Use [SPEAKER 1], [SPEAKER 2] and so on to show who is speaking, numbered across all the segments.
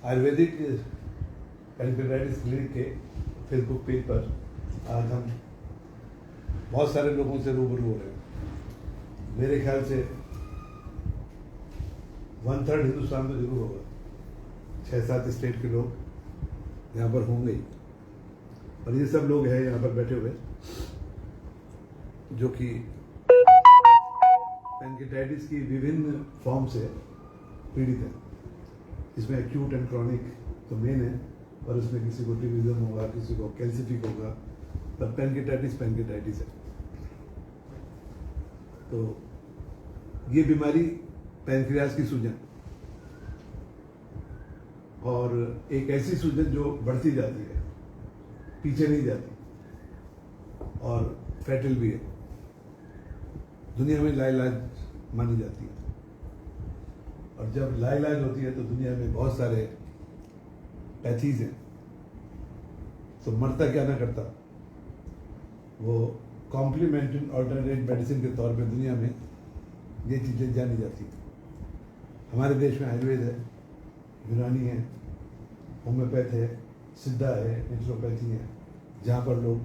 [SPEAKER 1] Ayurvedic pancreatitis clinic के Facebook page पर आज हम बहुत सारे लोगों से रूबरू हो रहे हैं। मेरे ख्याल से 1/3 हिंदुस्तान में जरूर होगा, 6-7 स्टेट के लोग यहाँ पर होंगे ही। और ये सब लोग हैं यहाँ पर बैठे हुए जो कि पेनक्रेटाइटिस की विभिन्न फॉर्म से पीड़ित हैं। इसमें एक्यूट एंड क्रॉनिक तो मेन है, और इसमें किसी को टिबिज्म होगा, किसी को कैल्सिफिक होगा, पर पेनक्रेटाइटिस है। तो ये बीमारी पैनक्रियाज की सूजन, और एक ऐसी सूजन जो बढ़ती जाती है, पीछे नहीं जाती, और फैटल भी है, दुनिया में लाइलाज मानी जाती है। और जब लाइलाज होती है तो दुनिया में बहुत सारे पैथीज हैं। तो मरता क्या ना करता, वो कॉम्प्लीमेंट्री ऑल्टरनेट मेडिसिन के तौर पे दुनिया में ये चीज़ें जानी जाती हैं। हमारे देश में आयुर्वेद है, यूनानी है, होम्योपैथ है, सिद्धा है, नेचुरोपैथी है, जहाँ पर लोग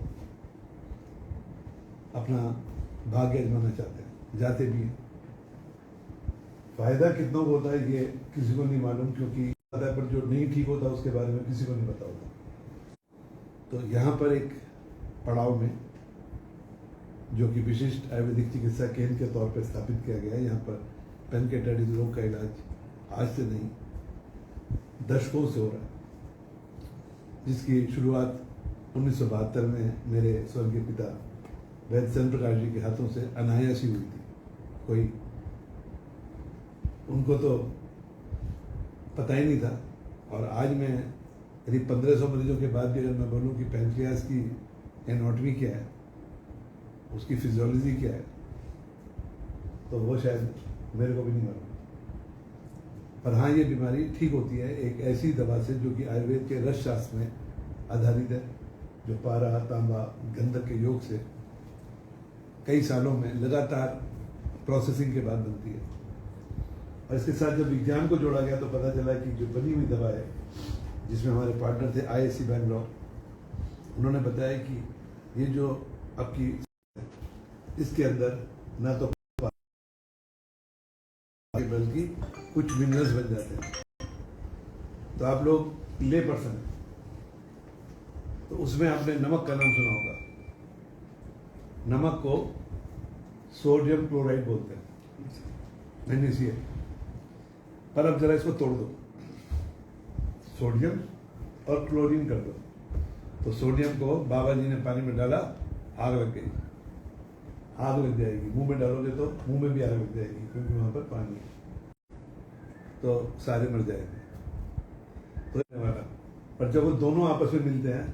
[SPEAKER 1] अपना भाग्य आजमाना चाहते हैं, जाते भी हैं। फायदा कितनों को होता है ये किसी को नहीं मालूम, क्योंकि पर जो नहीं ठीक होता उसके बारे में किसी को नहीं पता होता। तो यहाँ पर एक पड़ाव में, जो कि विशिष्ट आयुर्वेदिक चिकित्सा केंद्र के तौर पर स्थापित किया गया है, यहाँ पर पेनक्रेटाइटिस रोग का इलाज आज से नहीं दशकों से हो रहा है, जिसकी शुरुआत 1972 में मेरे स्वर्गीय पिता वैद्य चंद्र प्रकाश जी के हाथों से अनायास ही हुई थी। कोई उनको तो पता ही नहीं था। और आज मैं करीब 1500 मरीजों के बाद भी अगर मैं बोलूं कि पैनक्रियाज की एनाटॉमी क्या है, उसकी फिजियोलॉजी क्या है, तो वो शायद मेरे को भी नहीं मालूम। पर हाँ, ये बीमारी ठीक होती है एक ऐसी दवा से जो कि आयुर्वेद के रस शास्त्र में आधारित है, जो पारा, तांबा, गंधक के योग से कई सालों में लगातार प्रोसेसिंग के बाद बनती है। और इसके साथ जब विज्ञान को जोड़ा गया तो पता चला कि जो बनी हुई दवा है, जिसमें हमारे पार्टनर थे IISc बैंगलोर, उन्होंने बताया कि ये जो आपकी इसके अंदर ना तो बल्कि कुछ मिनरल्स बन जाते हैं। तो आप लोग ले पर्सन हैं, तो उसमें आपने नमक का नाम सुना होगा। नमक को सोडियम क्लोराइड बोलते हैं, NaCl। पर अब जरा इसको तोड़ दो, सोडियम और क्लोरीन कर दो, तो सोडियम को बाबा जी ने पानी में डाला, आग लग गई। आग लग जाएगी, मुंह में डालोगे तो मुंह में भी आग लग जाएगी, क्योंकि वहां पर पानी है, तो सारे मर जाएंगे। तो पर जब वो दोनों आपस में मिलते हैं,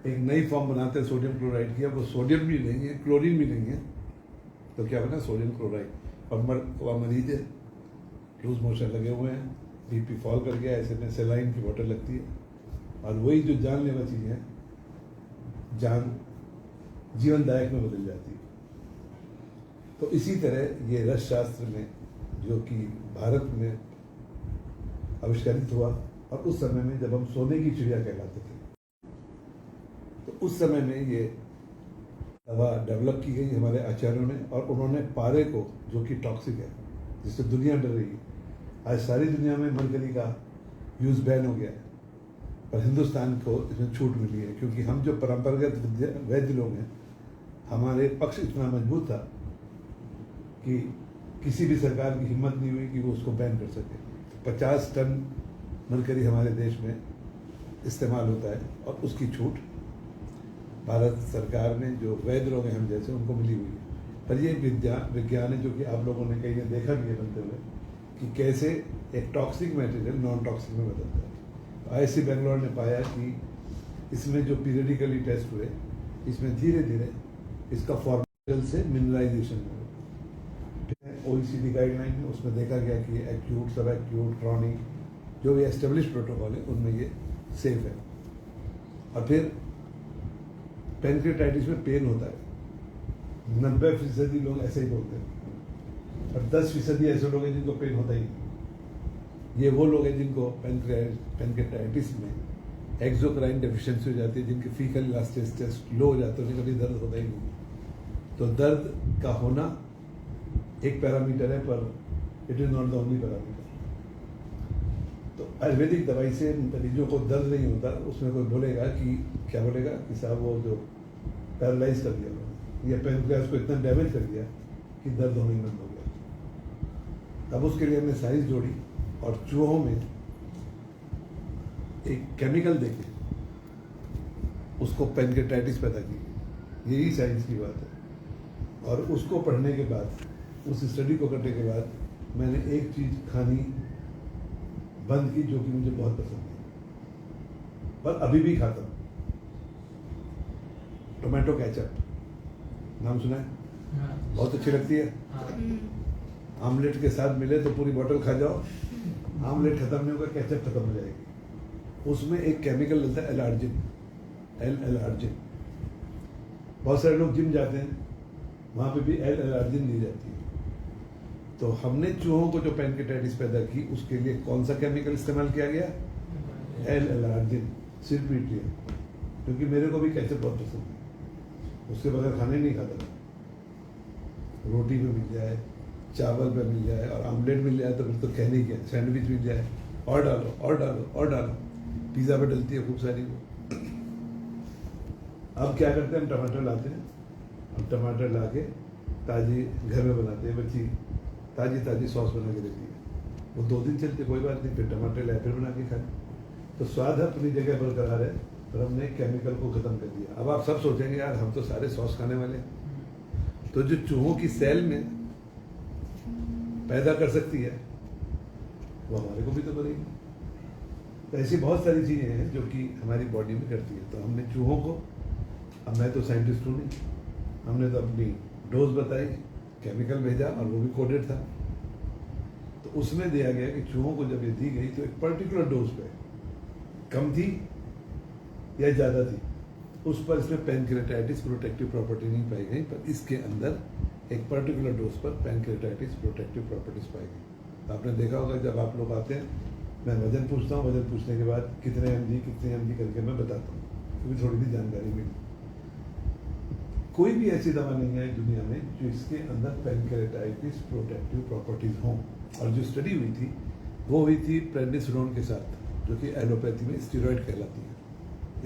[SPEAKER 1] एक नई फॉर्म बनाते हैं सोडियम क्लोराइड की, वो सोडियम भी नहीं है, क्लोरीन भी नहीं है, तो क्या बना? Sodium chloride. और मरीज है, लूज मोशन लगे हुए हैं, BP फॉल कर गया, ऐसे में सेलाइन की बोतल लगती है, और वही जो जानलेवा चीज़ है, जान जीवनदायक में बदल जाती है। तो इसी तरह ये रस शास्त्र में, जो कि भारत में आविष्कारित हुआ, और उस समय में जब हम सोने की चिड़िया कहलाते थे, तो उस समय में ये दवा डेवलप की गई हमारे आचार्यों ने, और उन्होंने पारे को, जो कि टॉक्सिक है, जिससे दुनिया डर रही है, आज सारी दुनिया में मरकरी का यूज बैन हो गया है, पर हिंदुस्तान को इसमें छूट मिली है, क्योंकि हम जो परंपरागत वैद्य लोग हैं, हमारे पक्ष इतना मजबूत था कि किसी भी सरकार की हिम्मत नहीं हुई कि वो उसको बैन कर सके। 50 टन मरकरी हमारे देश में इस्तेमाल होता है, और उसकी छूट भारत सरकार ने, जो वैद्य लोग हैं हम जैसे, उनको मिली हुई है। पर ये विज्ञान है, जो कि आप लोगों ने कहीं देखा भी है बनते हुए, कि कैसे एक टॉक्सिक मटेरियल नॉन टॉक्सिक में बदलता है। तो IISc बैंगलोर ने पाया कि इसमें जो पीरियडिकली टेस्ट हुए, इसमें धीरे धीरे इसका फॉर्मूल से मिनरलाइजेशन हुआ। OECD गाइडलाइन में उसमें देखा गया कि एक्यूट, सब एक्यूट, क्रॉनिक, जो भी एस्टेब्लिश प्रोटोकॉल है, उनमें ये सेफ है। और फिर पेनक्रेटाइटिस में पेन होता है, 90% लोग ऐसे ही बोलते हैं, और 10% ऐसे लोग हैं जिनको पेन होता ही नहीं। ये वो लोग हैं जिनको पैनक्रेटाइटिस में एक्सोक्राइन डेफिशिएंसी हो जाती है, जिनके फीकल इलास्टिसिटी टेस्ट लो हो जाते हैं, उन्हें कभी दर्द होता ही नहीं। तो दर्द का होना एक पैरामीटर है, पर it is not the only parameter. तो आयुर्वेदिक दवाई से मरीजों को दर्द नहीं होता, उसमें कोई बोलेगा कि क्या बोलेगा कि साहब वो जो पैरालाइज कर दिया उन्होंने, या पैनक्रियास को इतना डैमेज कर दिया कि दर्द होने बंद हो गया। तब उसके लिए हमने साइंस जोड़ी और चूहों में एक केमिकल देके उसको पैनक्रेटाइटिस पैदा की। यही साइंस की बात है। और उसको पढ़ने के बाद, उस स्टडी को करने के बाद, मैंने एक चीज़ खानी बंद की जो कि मुझे बहुत पसंद है, पर अभी भी खाता हूँ। टोमेटो केचप, नाम सुना है? बहुत अच्छी लगती है। आमलेट के साथ मिले तो पूरी बोतल खा जाओ, आमलेट खत्म नहीं होगा, केचप खत्म हो जाएगी। उसमें एक केमिकल मिलता है एलार्जिन, एल-एलार्जिन। बहुत सारे लोग जिम जाते हैं, वहाँ पे भी एल-एलार्जिन दी जाती है। तो हमने चूहों को जो पैनक्रेटाइटिस पैदा की, उसके लिए कौन सा केमिकल इस्तेमाल किया गया? एल-एलार्जिन। सिर्फ पीटिए, क्योंकि मेरे को भी केचप बहुत पसंद है, उसके बगैर खाने नहीं खाता। रोटी पे मिल जाए, चावल पे मिल जाए और आमलेट मिल जाए तो फिर तो कहने ही क्या, सैंडविच मिल जाए और डालो और डालो और डालो, पिज़्ज़ा पे डलती है खूब सारी वो। अब क्या करते हैं, हम टमाटर लाते हैं, हम टमाटर ला के ताज़ी घर में बनाते हैं, बच्ची ताज़ी सॉस बना के देती है, वो 2 दिन चलती, कोई बात नहीं, फिर टमाटर लाए फिर बना के खाए। तो स्वाद अपनी जगह बरकरार है, पर हमने केमिकल को ख़त्म कर दिया। अब आप सब सोचेंगे यार हम तो सारे सॉस खाने वाले हैं। तो जो चूहों की सेल में पैदा कर सकती है वो हमारे को भी तो करेगी। तो ऐसी बहुत सारी चीज़ें हैं जो कि हमारी बॉडी में करती है। तो हमने चूहों को, अब मैं तो साइंटिस्ट हूँ नहीं, हमने तो अपनी डोज बताई, केमिकल भेजा और वो भी कोडेड था। तो उसमें दिया गया कि चूहों को जब ये दी गई तो एक पर्टिकुलर डोज पे, कम थी या ज़्यादा थी, उस पर इसमें पैनक्रेटाइटिस प्रोटेक्टिव प्रॉपर्टी नहीं पाई गई, पर इसके अंदर एक पर्टिकुलर डोज पर पैनक्रेटाइटिस प्रोटेक्टिव प्रॉपर्टीज पाई गई। तो आपने देखा होगा जब आप लोग आते हैं, मैं वजन पूछता हूँ, वजन पूछने के बाद कितने mg करके मैं बताता हूँ, क्योंकि थोड़ी सी जानकारी मिली। कोई भी ऐसी दवा नहीं है दुनिया में जो इसके अंदर पैनक्रेटाइटिस प्रोटेक्टिव प्रॉपर्टीज हों। और जो स्टडी हुई थी वो हुई थी प्रेडनिसोलोन के साथ, जो कि एलोपैथी में स्टेरॉइड कहलाती है,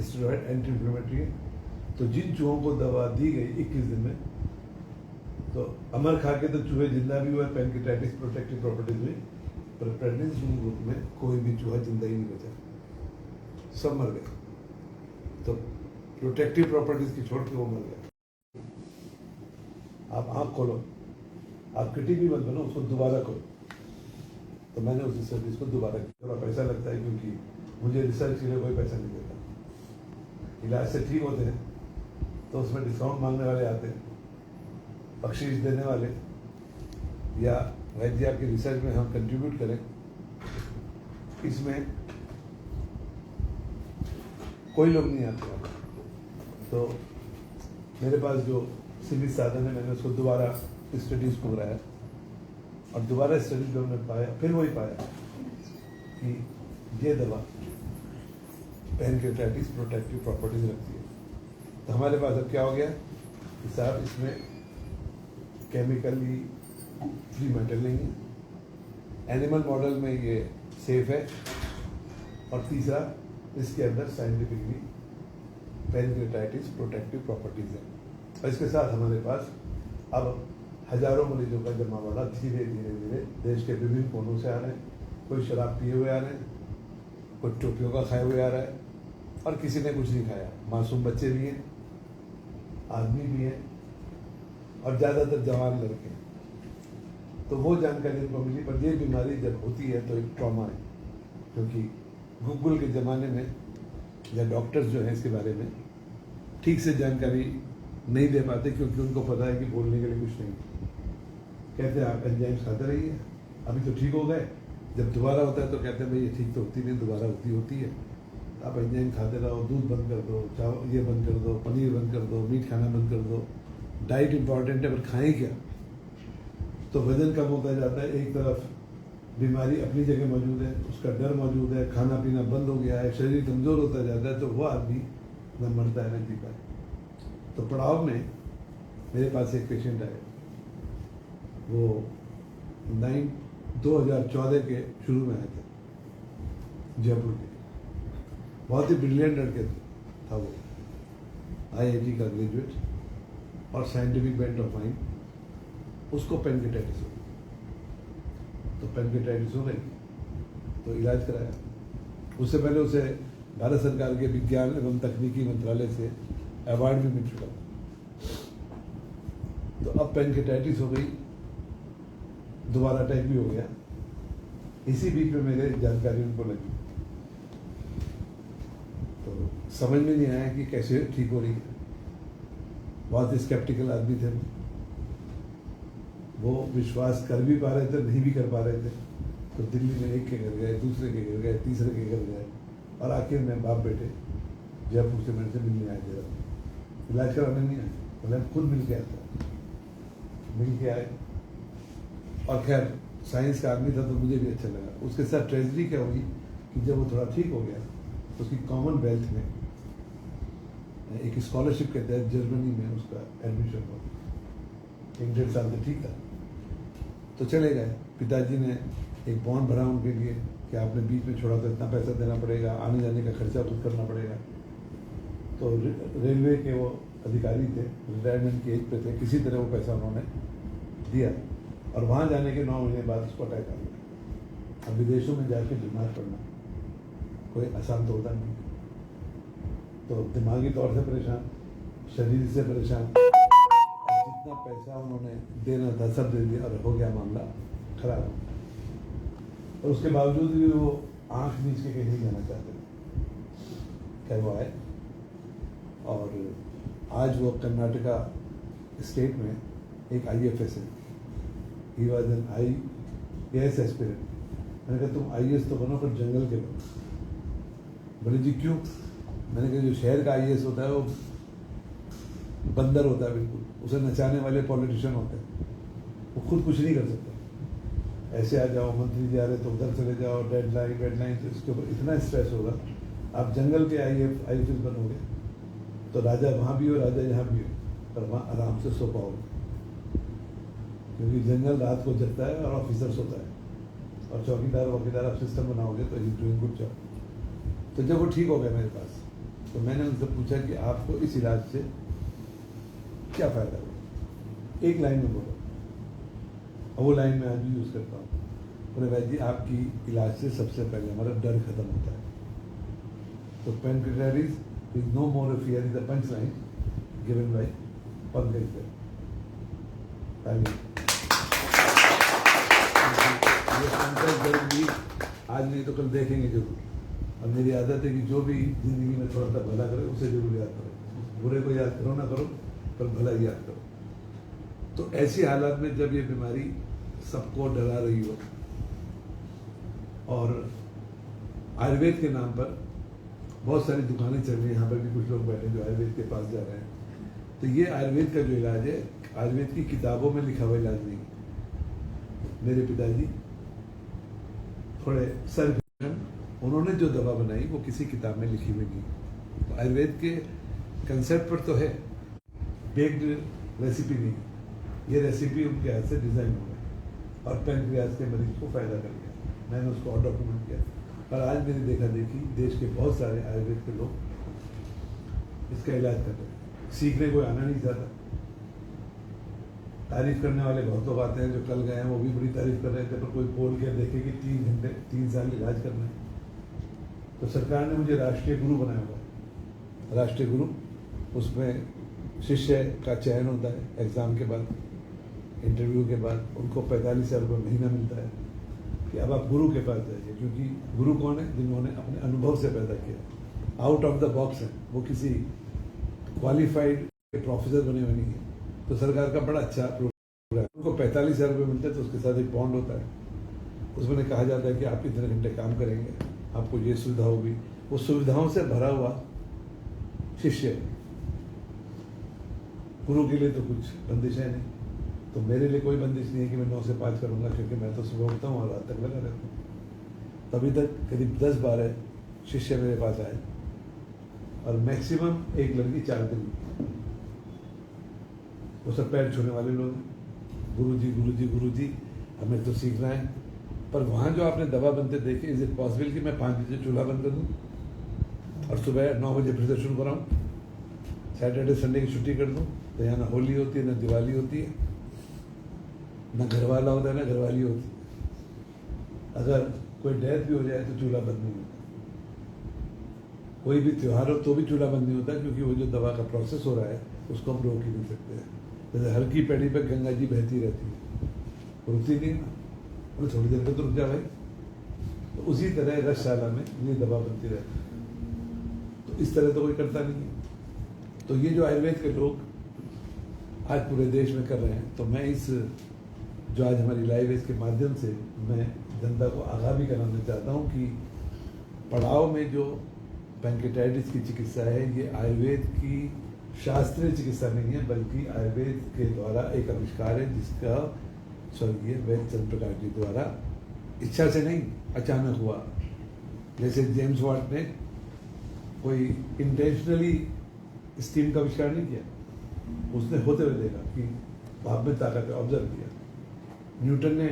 [SPEAKER 1] स्टेरॉइड एंटी इन्फ्लेमेटरी है। तो जिन चूहों को दवा दी गई 21 दिन में, तो अमर खा के तो चूहे जिंदा भी हुए, पैनक्रेटाइटिस प्रोटेक्टिव प्रॉपर्टीज हुई, पर प्रेडनिसोलोन ग्रुप में कोई भी चूहा जिंदा ही नहीं बचा, सब मर गए। तो प्रोटेक्टिव प्रॉपर्टीज की छोड़ के वो मर गए। आप आँख खोलो, आप किटी भी मत बनो, उसको दोबारा करो। तो मैंने उस सर्विस को दोबारा किया। थोड़ा पैसा लगता है क्योंकि मुझे रिसर्च के लिए कोई पैसा नहीं देता। इलाज से ठीक होते हैं तो उसमें डिस्काउंट मांगने वाले आते हैं, बख्शीश देने वाले, या वैद्य आपकी रिसर्च में हम कंट्रीब्यूट करें, इसमें कोई लोग नहीं आते। तो मेरे पास जो सीमित साधन है, मैंने उसको दोबारा स्टडीज को कराया और दोबारा स्टडीज में हमने पाया, फिर वही पाया कि ये दवा पैनक्रेटाइटिस प्रोटेक्टिव प्रॉपर्टीज रखती है। तो हमारे पास अब क्या हो गया कि साहब इसमें केमिकली फ्री मेटल नहीं है, एनिमल मॉडल में ये सेफ है, और तीसरा इसके अंदर साइंटिफिकली पैनक्रेटाइटिस प्रोटेक्टिव प्रॉपर्टीज है। और इसके साथ हमारे पास अब हजारों मरीजों का जमावड़ा धीरे धीरे धीरे देश के विभिन्न कोनों से आ रहे हैं। कोई शराब पिए हुए आ रहे हैं, कोई टोपियों का खाए हुए आ रहा है, और किसी ने कुछ नहीं खाया। मासूम बच्चे भी हैं, आदमी भी हैं, और ज़्यादातर जवान लड़के। तो वो जानकारी उनको मिली। पर ये बीमारी जब होती है तो एक ट्रॉमा है, क्योंकि गूगल के ज़माने में या डॉक्टर्स जो हैं इसके बारे में ठीक से जानकारी नहीं दे पाते, क्योंकि उनको पता है कि बोलने के लिए कुछ नहीं। कहते हैं आप एंजाइम्स खाते रहिए, अभी तो ठीक हो गए। जब दोबारा होता है तो कहते हैं भाई ये ठीक तो होती नहीं, दोबारा होती है। आप एंजाइम खाते रहो, दूध बंद कर दो, चावल ये बंद कर दो, पनीर बंद कर दो, मीट खाना बंद कर दो। डाइट इंपॉर्टेंट है, पर खाएं क्या? तो वजन कम होता जाता है। एक तरफ बीमारी अपनी जगह मौजूद है, उसका डर मौजूद है, खाना पीना बंद हो गया है, शरीर कमज़ोर होता जाता है, तो वो आदमी न मरता है न जीता है। तो पड़ाव में मेरे पास एक पेशेंट आया, वो 2014 के शुरू में आए थे, जयपुर के, बहुत ही ब्रिलियंट लड़के था वो, IIT का ग्रेजुएट और साइंटिफिक बेंट ऑफ माइंड। उसको पेनकिटाइटिस हो गई, तो पेनकिटाइटिस हो गई तो इलाज कराया। उससे पहले उसे भारत सरकार के विज्ञान एवं तकनीकी मंत्रालय से अवार्ड भी मिल चुका। तो अब पेनकिटाइटिस हो गई, दोबारा अटैक भी हो गया। इसी बीच में मेरे जानकारी उनको लगी, तो समझ में नहीं आया कि कैसे ठीक हो रही है। बहुत ही स्केप्टिकल आदमी थे वो विश्वास कर भी पा रहे थे, नहीं भी कर पा रहे थे। तो दिल्ली में एक के घर गए, दूसरे के घर गए, तीसरे के घर गए, और आखिर में बाप बेटे जयपुर से मेरे से मिलने आए थे। इलाज कराने नहीं आए, मतलब खुद मिल के आता, मिल के आए। और खैर साइंस का आदमी था तो मुझे भी अच्छा लगा। उसके साथ ट्रेजडी क्या हुई कि जब वो थोड़ा ठीक हो गया, उसकी कॉमनवेल्थ में एक स्कॉलरशिप के तहत जर्मनी में उसका एडमिशन हुआ। 1-1.5 साल से ठीक था, तो चले गए। पिताजी ने एक बॉन्ड भरा उनके लिए कि आपने बीच में छोड़ा तो इतना पैसा देना पड़ेगा, आने जाने का खर्चा खुद करना पड़ेगा। तो रेलवे के वो अधिकारी थे, रिटायरमेंट की एज पे थे, किसी तरह वो पैसा उन्होंने दिया, और वहाँ जाने के 9 महीने बाद उसको अटैक आ गया। अब विदेशों में जाके बीमार पड़ना कोई आसान तो होता नहीं, तो दिमागी तौर से परेशान, शरीर से परेशान, जितना पैसा उन्होंने देना था सब दे दिया, और हो गया मामला खराब। और उसके बावजूद भी वो आंख नीच के कहीं नहीं जाना चाहते। क्या वो आए, और आज वो कर्नाटका स्टेट में एक IFS है। He was an IAS aspirant. मैंने कहा तुम IAS तो बनो, पर जंगल के बनो। बोले जी क्यों? मैंने कहा जो शहर का IAS होता है वो बंदर होता है, बिल्कुल उसे नचाने वाले पॉलिटिशियन होते हैं, वो खुद कुछ नहीं कर सकता। ऐसे आ जाओ, मंत्री जी आ रहे तो उधर चले जाओ, डेडलाइन तो इसके ऊपर इतना स्ट्रेस होगा। आप जंगल के IAS बनोगे तो राजा वहाँ भी हो, राजा यहाँ भी हो, पर वहाँ आराम से सो पाओगे, क्योंकि जंगल रात को जगता है और ऑफिसर सोता है, और चौकीदार आप सिस्टम बनाओगे तो यू डूइंग गुड जॉब। तो जब वो ठीक हो गया मेरे पास, तो मैंने उनसे पूछा कि आपको इस इलाज से क्या फ़ायदा हुआ? एक लाइन में बोलो, और वो लाइन मैं आज भी यूज़ करता हूँ। बोले भाई जी आपकी इलाज से सबसे पहले हमारा डर खत्म होता है। तो pancreatitis is no more a fear, is the punch line given by Pankaj. आज नहीं तो कल देखेंगे जरूर। और मेरी आदत है कि जो भी जिंदगी में थोड़ा सा भला करे उसे जरूर याद करो। बुरे को याद करो ना करो, पर भला ही याद करो। तो ऐसी हालत में जब ये बीमारी सबको डरा रही हो, और आयुर्वेद के नाम पर बहुत सारी दुकानें चल रही हैं, यहाँ पर भी कुछ लोग बैठे जो आयुर्वेद के पास जा रहे हैं, तो ये आयुर्वेद का जो इलाज है, आयुर्वेद की किताबों में लिखा हुआ इलाज नहीं। मेरे पिताजी थोड़े सर, उन्होंने जो दवा बनाई वो किसी किताब में लिखी हुई नहीं। तो आयुर्वेद के कंसेप्ट पर तो है, बेक्ड रेसिपी नहीं। ये रेसिपी उनके हाथ से डिज़ाइन हो गई और पेनक्रियाज के मरीज को फ़ायदा कर गया। मैंने उसको और डॉक्यूमेंट किया। और आज मेरी देखा देखी देश के बहुत सारे आयुर्वेद के लोग इसका इलाज कर रहे हैं। सीखने कोई आना नहीं चाहता। तारीफ करने वाले बहुत लोग आते हैं, जो कल गए हैं वो भी बड़ी तारीफ कर रहे थे, पर कोई बोल के देखे कि 3 घंटे 3 साल इलाज करना है। तो सरकार ने मुझे राष्ट्रीय गुरु बनाया हुआ है। राष्ट्रीय गुरु, उसमें शिष्य का चयन होता है एग्ज़ाम के बाद, इंटरव्यू के बाद। उनको 45,000 रुपये महीना मिलता है कि अब आप गुरु के पास जाइए, क्योंकि गुरु कौन है? जिन्होंने अपने अनुभव से पैदा किया, आउट ऑफ द बॉक्स है, वो किसी क्वालिफाइड प्रोफेसर बने हुए नहीं है। तो सरकार का बड़ा अच्छा प्रोग्राम। उनको 45,000 रुपये मिलते हैं, तो उसके साथ एक बॉन्ड होता है, उसमें कहा जाता है कि आप इतने घंटे काम करेंगे, आपको ये सुविधा होगी। वो सुविधाओं से भरा हुआ शिष्य। गुरु के लिए तो कुछ बंदिश है नहीं। तो मेरे लिए कोई बंदिश नहीं है कि मैं 9 से 5 करूँगा, क्योंकि मैं तो सुबह उठता हूँ और रात तक लगा रहता हूँ। तभी तक करीब 10-12 शिष्य मेरे पास आए और मैक्सिमम एक लड़की 4 दिन की। वो सब पैर छूने वाले लोग हैं, गुरुजी हमें तो सीखना है। पर वहाँ जो आपने दवा बनते देखे, इज इट पॉसिबल कि मैं 5 बजे चूल्हा बंद कर दूँ और सुबह 9 बजे फिर से शुरू कराऊँ, सैटरडे संडे की छुट्टी कर दूँ? तो यहाँ ना होली होती है, ना दिवाली होती है, ना घरवाला होता है, ना घरवाली होती है। अगर कोई डेथ भी हो जाए तो चूल्हा बंद नहीं होता, कोई भी त्यौहार हो तो भी चूल्हा बंद नहीं होता, क्योंकि वो जो दवा का प्रोसेस हो रहा है उसको हम रोक ही नहीं सकते हैं। जैसे हल्की पेड़ी पर गंगा जी बहती रहती है, रुकती नहीं ना, वो थोड़ी देर में तो रुक जा भाई। तो उसी तरह रसशाला में ये दवा बनती रहती है। तो इस तरह तो कोई करता नहीं है। तो ये जो आयुर्वेद के लोग आज पूरे देश में कर रहे हैं, तो मैं इस जो आज हमारी लाइव है इसके माध्यम से मैं जनता को आगाह भी कराना चाहता हूँ कि पड़ाव में जो पैंक्रेटाइटिस की चिकित्सा है, ये आयुर्वेद की शास्त्रीय चिकित्सा नहीं है, बल्कि आयुर्वेद के द्वारा एक आविष्कार है जिसका स्वर्गीय वैद्य चंद्र प्रकाश जी द्वारा इच्छा से नहीं, अचानक हुआ। जैसे जेम्स वाट ने कोई इंटेंशनली स्टीम का आविष्कार नहीं किया, उसने होते हुए देखा कि भाप में ताकत है, ऑब्जर्व किया। न्यूटन ने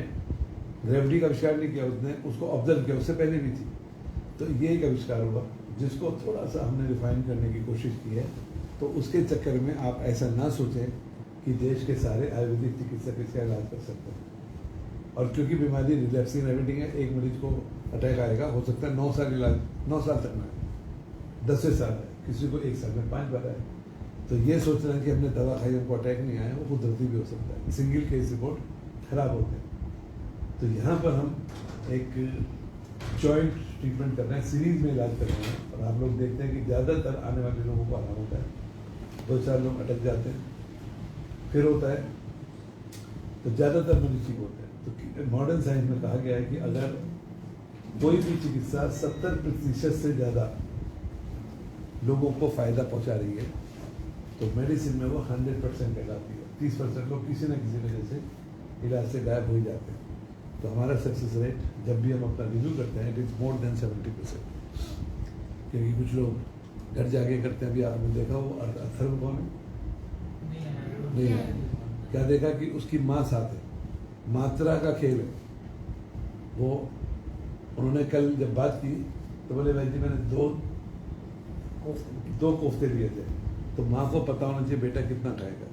[SPEAKER 1] ग्रेविटी का आविष्कार नहीं किया, उसने उसको ऑब्जर्व किया, उससे पहले भी थी। तो ये एक आविष्कार हुआ जिसको थोड़ा सा हमने रिफाइन करने की कोशिश की है। तो उसके चक्कर में आप ऐसा ना सोचें कि देश के सारे आयुर्वेदिक चिकित्सक इसका इलाज कर सकते हैं। और क्योंकि बीमारी रिलैप्सिंग रेमिटिंग है, एक मरीज को अटैक आएगा, हो सकता है 9 साल इलाज, 9 साल तक ना है, 10 साल है, किसी को 1 साल में 5 बार आए। तो ये सोचना कि हमने दवा खाई हमको अटैक नहीं आया, वो कुदरती भी हो सकता है, सिंगल केस रिपोर्ट खराब होते हैं। तो यहाँ पर हम एक जॉइंट ट्रीटमेंट कर रहे हैं, सीरीज में इलाज कर रहे हैं। और आप लोग देखते हैं कि ज़्यादातर आने वाले लोगों को आराम होता है, 2-4 लोग अटक जाते हैं, फिर होता है, तो ज़्यादातर मरीज ठीक होते हैं। तो मॉडर्न साइंस में कहा गया है कि अगर कोई भी चिकित्सा 70% से ज़्यादा लोगों को फ़ायदा पहुंचा रही है, तो मेडिसिन में वो 100% कहलाती है। 30% लोग किसी न किसी वजह से इलाज से गायब हो ही जाते हैं। तो हमारा सक्सेस रेट जब भी हम अपना रिव्यू करते हैं, इट इज़ मोर देन 70%। क्योंकि कुछ लोग घर जाके करते हैं, अभी आपने देखा वो अथर्व कौन है? नहीं है। क्या देखा कि उसकी माँ साथ है, मात्रा का खेल है वो। उन्होंने कल जब बात की तो बोले भाई जी मैंने दो कोफ्ते लिए थे। तो माँ को पता होना चाहिए बेटा कितना खाएगा।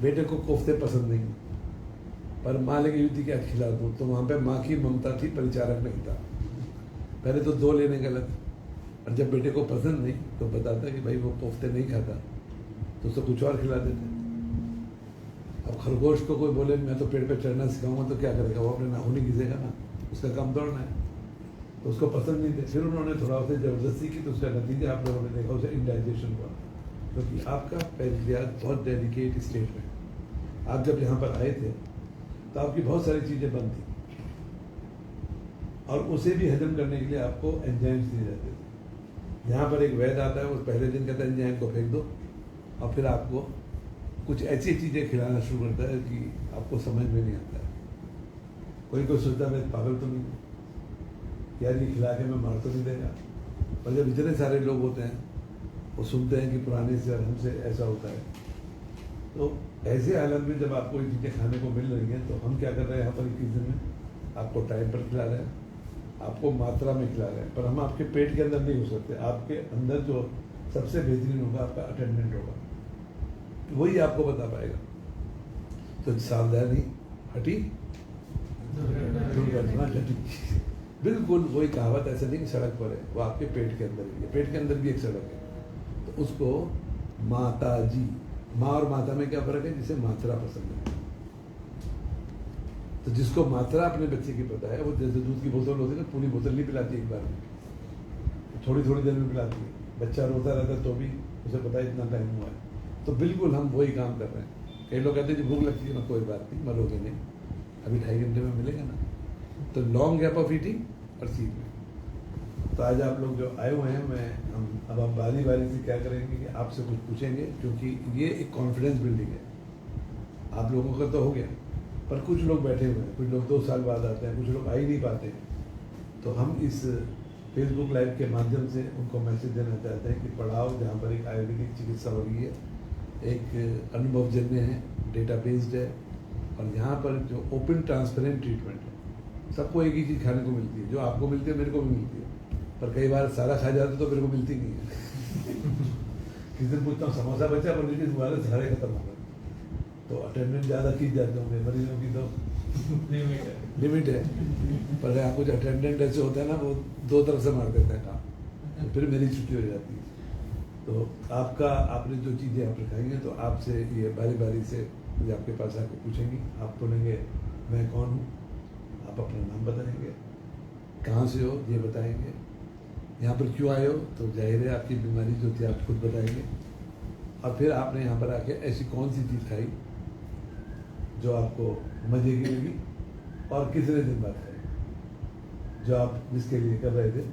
[SPEAKER 1] बेटे को कोफ्ते पसंद नहीं, पर माँ लगी हुई थी कि आज खिला दूँ। तो वहाँ पे माँ की ममता थी, परिचारक नहीं था। पहले तो 2 लेने गलत, और जब बेटे को पसंद नहीं तो बताता कि भाई वो कोफ्ते नहीं खाता, तो उसको कुछ और खिला देते। अब खरगोश को कोई बोले मैं तो पेड़ पे चढ़ना सिखाऊंगा तो क्या करेगा? वो अपने नाखून घिसेगा ना, उसका काम दौड़ना है। तो उसको पसंद नहीं थे, फिर उन्होंने थोड़ा उसे ज़बरदस्ती की, तो उसका नतीजा आप लोगों ने देखा, उसे इंडाइजेशन हुआ। क्योंकि आपका पैंक्रियाज बहुत डेलिकेट स्टेट में। आप जब यहाँ पर आए थे तो आपकी बहुत सारी चीज़ें बंद थी, और उसे भी हजम करने के लिए आपको एंजाइम्स दिए जाते थे। यहाँ पर एक वैद्य आता है, वो पहले दिन कहता है एंजाइम को फेंक दो, और फिर आपको कुछ ऐसी चीज़ें खिलाना शुरू करता है कि आपको समझ में नहीं आता है। कोई सोचता है मैं पागल तो नहीं हूँ यार, ये खिला के मैं मार तो नहीं देगा। पर जब इतने सारे लोग होते हैं, वो सुनते हैं कि पुराने से और हमसे ऐसा होता है, तो ऐसे हालत में जब आपको ये चीज़ें खाने को मिल रही हैं, तो हम क्या कर रहे हैं यहाँ पर 21 दिन में आपको टाइम पर खिला रहे हैं, आपको मात्रा में खिला रहे हैं। पर हम आपके पेट के अंदर नहीं घुस सकते। आपके अंदर जो सबसे बेहतरीन होगा आपका अटेंडेंट होगा, वही आपको बता पाएगा। तो सावधानी हटी दुर्घटना घटी। बिल्कुल वही कहावत, ऐसा नहीं कि सड़क पर है, वो आपके पेट के अंदर ही है। पेट के अंदर भी एक सड़क है, तो उसको माता जी, माँ और माता में क्या फर्क है? जिसे मात्रा पसंद है। तो जिसको मात्रा अपने बच्चे की पता है, वो जैसे दूध की बोतल होती है ना, पूरी बोतल नहीं पिलाती एक बार में, थोड़ी थोड़ी देर में पिलाती है। बच्चा रोता रहता है तो भी उसे पता है इतना टाइम हुआ है। तो बिल्कुल हम वही काम कर रहे हैं। कई लोग कहते हैं भूख लगती है ना, कोई बात नहीं, मरोगे नहीं, अभी 2.5 घंटे में मिलेगा ना। तो लॉन्ग गैप ऑफ ईटिंग और सीख में। तो आज आप लोग जो आए हुए हैं, हम अब आप बारी बारी से क्या करेंगे कि आपसे कुछ पूछेंगे, क्योंकि ये एक कॉन्फिडेंस बिल्डिंग है। आप लोगों का तो हो गया, पर कुछ लोग बैठे हुए हैं, कुछ लोग 2 साल बाद आते हैं, कुछ लोग आ ही नहीं पाते हैं। तो हम इस फेसबुक लाइव के माध्यम से उनको मैसेज देना चाहते हैं कि पढ़ाओ, जहाँ पर एक आयुर्वेदिक चिकित्सा हो रही है, एक अनुभवजन्य है, डेटा बेस्ड है, और यहाँ पर जो ओपन ट्रांसपेरेंट ट्रीटमेंट है, सबको एक ही चीज़ खाने को मिलती है, जो आपको मिलती है मेरे को भी मिलती है, पर कई बार सारा खा जाते तो मेरे को मिलती नहीं है। किसी दिन पूछता हूँ समोसा बचा, पर लेकिन तुम्हारे सारे खत्म हो गए, तो अटेंडेंट ज़्यादा खींच जाते होंगे मरीजों की, तो लिमिट है। पर यहाँ कुछ अटेंडेंट ऐसे होते हैं ना, वो 2 तरफ से मार देते हैं काम, तो फिर मेरी छुट्टी हो जाती है। तो आपने जो चीज़ें आप रखाई हैं, तो आपसे ये बारी बारी से ये आपके पास आके पूछेंगी, आप बोलेंगे मैं कौन हूँ, आप अपना नाम बताएंगे, कहाँ से हो ये बताएंगे, यहाँ पर क्यों आए हो, तो जाहिर है आपकी बीमारी जो थी आप खुद बताएंगे, और फिर आपने यहाँ पर आके ऐसी कौन सी चीज़ खाई जो आपको मजे की लगी, और कितने दिन बाद खाई, जो आप जिसके लिए कर रहे थे।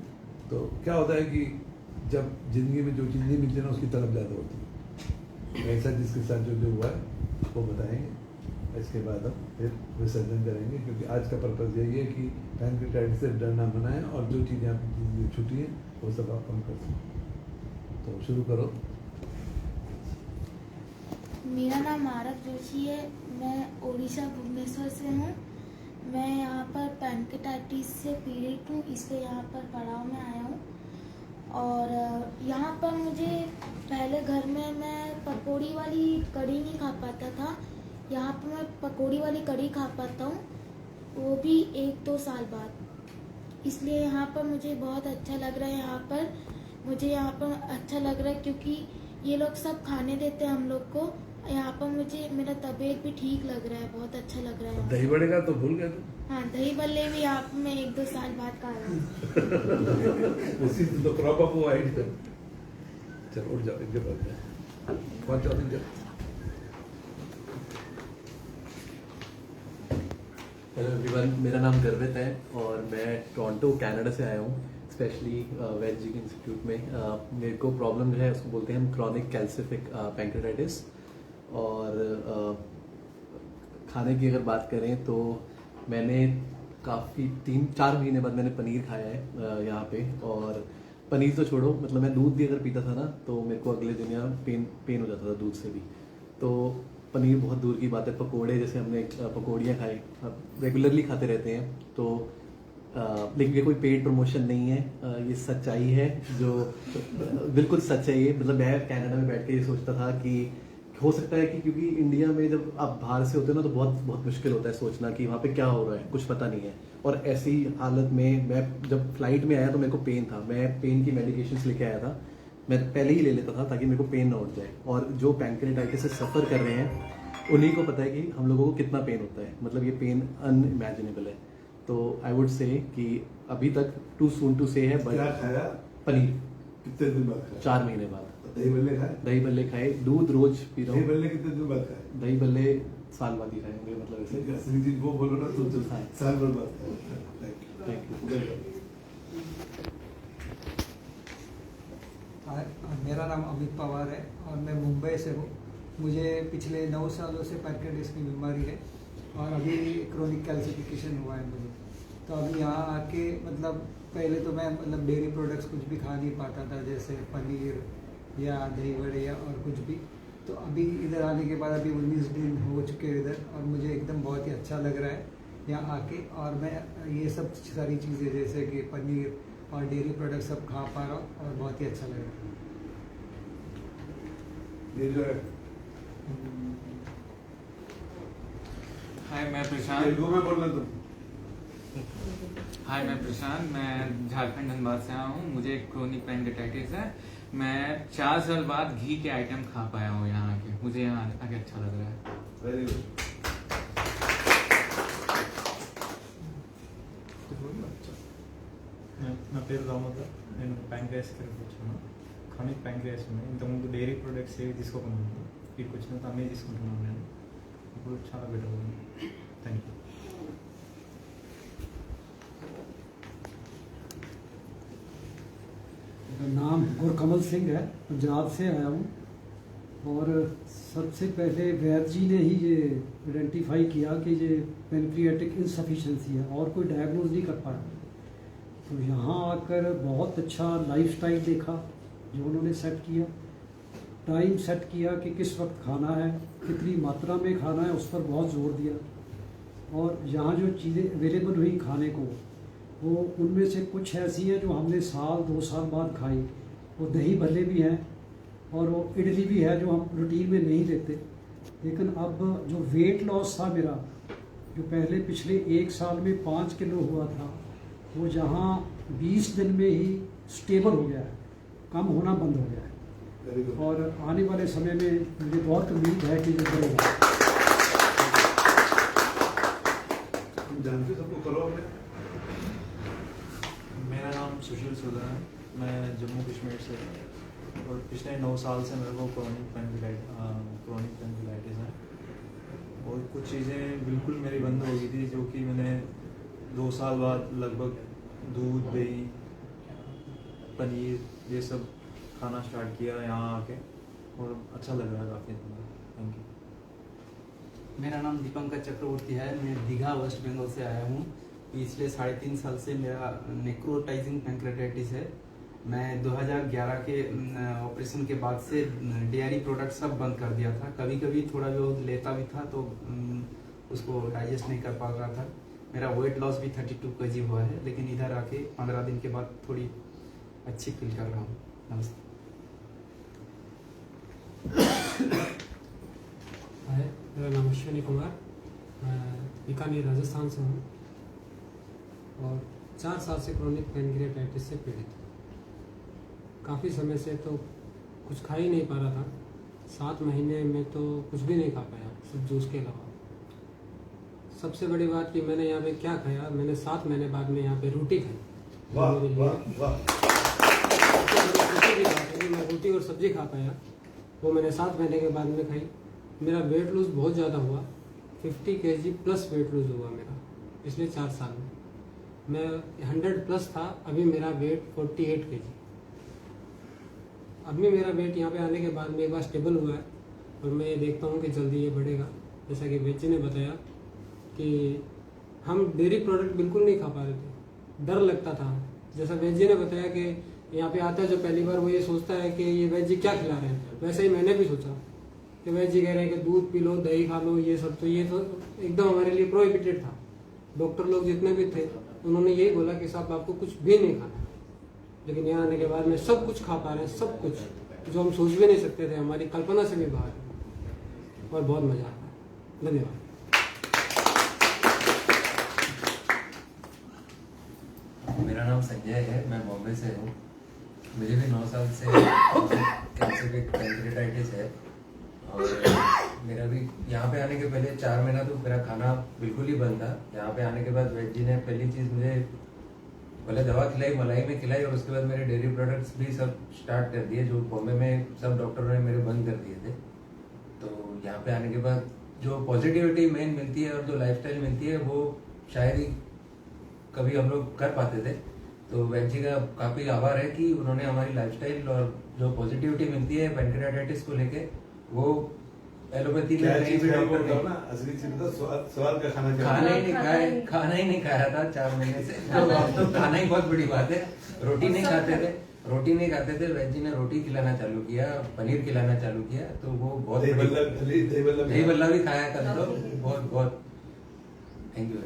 [SPEAKER 1] तो क्या होता है कि जब ज़िंदगी में जो चीज़ नहीं मिलती ना, उसकी तलब ज़्यादा होती है। ऐसा जिसके साथ जो हुआ है वो बताएंगे, इसके बाद हम फिर विसर्जन करेंगे, क्योंकि आज का पर्पज़ यही है कि पैंक्रेटाइटिस से डरना मना है, और जो चीज़ें आपकी छुट्टी हैं वो सब आप कम कर सकते। तो शुरू करो।
[SPEAKER 2] मेरा नाम आरव जोशी है, मैं उड़ीसा भुवनेश्वर से हूँ। मैं यहाँ पर पैंक्रेटाइटिस से पीड़ित हूँ, इसलिए यहाँ पर पड़ाव में आया हूँ। और यहाँ पर मुझे पहले घर में मैं पकौड़ी वाली कढ़ी नहीं खा पाता था, यहाँ पर मैं पकौड़ी वाली कढ़ी खा पाता हूँ, वो भी 1-2 साल बाद। इसलिए यहाँ पर मुझे बहुत अच्छा लग रहा है। मुझे यहाँ पर अच्छा लग रहा है क्योंकि ये लोग सब खाने देते हैं हम लोग को। यहाँ पर मुझे मेरा तबीयत भी ठीक लग रहा है, बहुत अच्छा लग रहा है।
[SPEAKER 1] दही बड़े का तो भूल गया तुम?
[SPEAKER 2] हाँ, दही बल्ले भी यहाँ पर मैं 1-2 साल बाद खा रहा हूँ।
[SPEAKER 1] उसी तो क्रॉप अप हुआ है। चलो उठ जाओ, इनके पास कौन जाओ इनके।
[SPEAKER 3] हेलो एवरीवन, मेरा नाम गर्वित है और मैं टोरंटो कनाडा से आया हूँ, स्पेशली वेजिक इंस्टीट्यूट में। मेरे को प्रॉब्लम जो है उसको बोलते हैं हम क्रॉनिक कैल्सिफिक पैंक्रेटाइटिस। और खाने की अगर बात करें तो मैंने काफ़ी 3-4 महीने बाद मैंने पनीर खाया है यहाँ पे। और पनीर तो छोड़ो, मतलब मैं दूध भी अगर पीता था ना तो मेरे को अगले दिन यहाँ पेन हो जाता था दूध से भी। तो पनीर बहुत दूर की बात है। पकोड़े, जैसे हमने पकौड़ियाँ खाई, रेगुलरली खाते रहते हैं, तो लेकिन ये कोई पेड प्रमोशन नहीं है, ये सच्चाई है, जो बिल्कुल सच है ये। मतलब मैं कनाडा में बैठ के ये सोचता था कि हो सकता है कि क्योंकि इंडिया में जब आप बाहर से होते हो ना तो बहुत बहुत मुश्किल होता है सोचना कि वहाँ पे क्या हो रहा है, कुछ पता नहीं है। और ऐसी हालत में मैं जब फ्लाइट में आया तो मेरे को पेन था, मैं पेन की मेडिकेशंस लेके आया था, मैं पहले ही ले लेता था ताकि मेरे को पेन ना उठ जाए। और जो पैंक्रेटाइटिस से सफ़र कर रहे हैं उन्हीं को पता है कि हम लोगों को कितना पेन होता है, मतलब ये पेन अनइमेजिनेबल है। तो आई वुड से कि अभी तक टू सून टू से है।
[SPEAKER 1] क्या खाया?
[SPEAKER 3] पनीर।
[SPEAKER 1] कितने दिन बाद खाया?
[SPEAKER 3] 4 महीने बाद।
[SPEAKER 1] दही बल्ले खाए?
[SPEAKER 3] दही बल्ले खाए, दूध रोज पी रहा
[SPEAKER 1] दही
[SPEAKER 3] हूँ।
[SPEAKER 1] बल्ले कितने दिन बाद खाए?
[SPEAKER 3] दही बल्ले साल बाद ही खाए होंगे, मतलब ऐसे।
[SPEAKER 1] असली चीज वो बोलो ना, तो
[SPEAKER 3] हाँ।
[SPEAKER 1] साल भर बाद खाए।
[SPEAKER 3] Thank you.
[SPEAKER 4] मेरा नाम अमित पवार है और मैं मुंबई से हूँ। मुझे पिछले 9 सालों से पैंक्रेटाइटिस की बीमारी है और अभी क्रोनिक कैल्सिफिकेशन हुआ है मुझे। तो अभी यहाँ आके मतलब पहले तो मैं मतलब डेयरी प्रोडक्ट्स कुछ भी खा नहीं पाता था, जैसे पनीर या दही बड़े या और कुछ भी। तो अभी इधर आने के बाद अभी 19 दिन हो चुके हैं इधर, और मुझे एकदम बहुत ही अच्छा लग रहा है यहाँ आके। और मैं ये सब सारी चीज़ें जैसे कि पनीर और डेयरी प्रोडक्ट सब खा पा रहा हूँ और बहुत ही अच्छा लग रहा है।
[SPEAKER 1] ये जो है
[SPEAKER 5] हाय, मैं प्रशांत।
[SPEAKER 1] तेलुगु में बोलना तुम।
[SPEAKER 5] हाय, मैं प्रशांत, मैं झारखंड धनबाद से आया हूँ। मुझे एक क्रोनिक पैंक्रेटाइटिस है। मैं 4 साल बाद घी के आइटम खा पाया हूँ यहाँ आके। मुझे यहाँ आके अच्छा लग रहा है।
[SPEAKER 1] Very good.
[SPEAKER 6] నా పేరు రామోదర్, నేను ప్యాంక్రియాస్ దగ్గరికి వచ్చాను. క్రానిక్ ప్యాంక్రియాస్ ఉంది. ఇంతకుముందు డైరీ ప్రొడక్ట్స్ ఏవి తీసుకోకుండా ఇక్కడికి వచ్చినంత అన్నీ తీసుకుంటున్నాను నేను. ఇప్పుడు చాలా బెటర్ ఉంది. Thank you.
[SPEAKER 7] मेरा नाम गुरकमल सिंह है, पंजाब से आया हूँ। और सबसे पहले वैद्य जी ने ही ये आइडेंटिफाई किया कि ये पेनक्रियाटिक इंसफिशिएंसी है और कोई डायग्नोज नहीं कर पाया। तो यहाँ आकर बहुत अच्छा लाइफस्टाइल देखा जो उन्होंने सेट किया, टाइम सेट किया कि किस वक्त खाना है, कितनी मात्रा में खाना है, उस पर बहुत जोर दिया। और यहाँ जो चीज़ें अवेलेबल हुई खाने को, वो उनमें से कुछ ऐसी हैं जो हमने साल 2 साल बाद खाई। वो दही भल्ले भी हैं और वो इडली भी है जो हम रूटीन में नहीं लेते। लेकिन अब जो वेट लॉस था मेरा, जो पहले पिछले 1 साल में 5 किलो हुआ था, वो जहाँ 20 दिन में ही स्टेबल हो गया है, कम होना बंद हो गया है।
[SPEAKER 1] Very good.
[SPEAKER 7] और आने वाले समय में मुझे बहुत उम्मीद है कि ये बढ़ेगा।
[SPEAKER 1] तुम जानते हो सबको करो अपने।
[SPEAKER 6] मेरा नाम सुशील सुधा है, मैं जम्मू कश्मीर से हूँ और पिछले 9 साल से मेरे को क्रोनिक पेनक्रियाटाइटिस है और कुछ चीज़ें बिल्कुल मेरी बंद हो गई थी, जो कि मैंने 2 साल बाद लगभग दूध, दही, पनीर ये सब खाना स्टार्ट किया यहाँ आके और अच्छा लग रहा है काफ़ी। Thank you.
[SPEAKER 8] मेरा नाम दीपंकर चक्रवर्ती है, मैं दीघा वेस्ट बंगाल से आया हूँ। पिछले 3.5 साल से मेरा नेक्रोटाइजिंग पैंक्रेटाइटिस है। मैं 2011 के ऑपरेशन के बाद से डेयरी प्रोडक्ट सब बंद कर दिया था। कभी कभी थोड़ा बहुत लेता भी था तो उसको डाइजेस्ट नहीं कर पा रहा था। मेरा वेट लॉस भी 32 kg हुआ है, लेकिन इधर आके 15 दिन के बाद थोड़ी अच्छी फील कर रहा हूँ। नमस्ते।
[SPEAKER 9] हाय, मेरा नाम अश्विनी कुमार, मैं बीकानेर राजस्थान से हूँ और 4 साल से क्रोनिक पैनक्रियाटाइटिस से पीड़ित हूँ। काफ़ी समय से तो कुछ खा ही नहीं पा रहा था। 7 महीने में तो कुछ भी नहीं खा पाया, सिर्फ जूस के अलावा। सबसे बड़ी बात कि मैंने यहाँ पे क्या खाया, मैंने 7 महीने बाद में यहाँ पे रोटी खाई।
[SPEAKER 1] वाह
[SPEAKER 9] मेरे लिए
[SPEAKER 1] वाह वाह।
[SPEAKER 9] सबसे बड़ी बात है कि मैं रोटी और सब्जी खा पाया, वो मैंने 7 महीने के बाद में खाई। मेरा वेट लूज बहुत ज़्यादा हुआ, 50 kg प्लस वेट लूज हुआ मेरा पिछले 4 साल में। मैं 100 प्लस था, अभी मेरा वेट 48 kg। अभी मेरा वेट यहाँ पे आने के बाद में एक बार स्टेबल हुआ है और मैं ये देखता हूँ कि जल्दी ये बढ़ेगा। जैसा कि वेद जी ने बताया कि हम डेयरी प्रोडक्ट बिल्कुल नहीं खा पा रहे थे, डर लगता था। जैसा वेद जी ने बताया कि यहाँ पे आता है जो पहली बार, वो ये सोचता है कि ये वेद जी क्या खिला रहे हैं। वैसे ही मैंने भी सोचा कि वेद जी कह रहे हैं कि दूध पी लो, दही खा लो, ये सब तो एकदम हमारे लिए प्रोहिबिटेड था। डॉक्टर लोग जितने भी थे उन्होंने यही बोला कि साहब आपको कुछ भी नहीं खाना। लेकिन यहाँ आने के बाद में सब कुछ खा पा रहे हैं, सब कुछ जो हम सोच भी नहीं सकते थे, हमारी कल्पना से भी बाहर है और बहुत मजा आता है। धन्यवाद।
[SPEAKER 10] मेरा नाम संजय है, मैं बॉम्बे से हूँ। मुझे भी 9 साल से कैल्सिफिक पैंक्रेटाइटिस है और मेरा भी यहाँ पे आने के पहले 4 महीना तो मेरा खाना बिल्कुल ही बंद था। यहाँ पे आने के बाद वैद्य जी ने पहली चीज़ मुझे पहले दवा खिलाई, मलाई में खिलाई और उसके बाद मेरे डेयरी प्रोडक्ट्स भी सब स्टार्ट कर दिए, जो बॉम्बे में सब डॉक्टरों ने मेरे बंद कर दिए थे। तो यहाँ पे आने के बाद जो पॉजिटिविटी मेन मिलती है और जो लाइफस्टाइल मिलती है वो शायद ही कभी हम लोग कर पाते थे। तो वैद्य जी का काफ़ी आभार है कि उन्होंने हमारी लाइफस्टाइल और जो पॉजिटिविटी मिलती है पैंक्रेटाइटिस को लेके, वो एलोपैथी में कहीं भी डॉक्टर ने
[SPEAKER 1] असली चीज तो स्वाद का खाना
[SPEAKER 10] खाना ही नहीं खाया था 4 महीने से। तो अब तो खाना ही बहुत बड़ी बात है। रोटी नहीं खाते थे। वैद्य जी ने रोटी खिलाना चालू किया, पनीर खिलाना चालू किया, तो वो बहुत दही बल्ला भी खाया था। तो बहुत बहुत थैंक यू।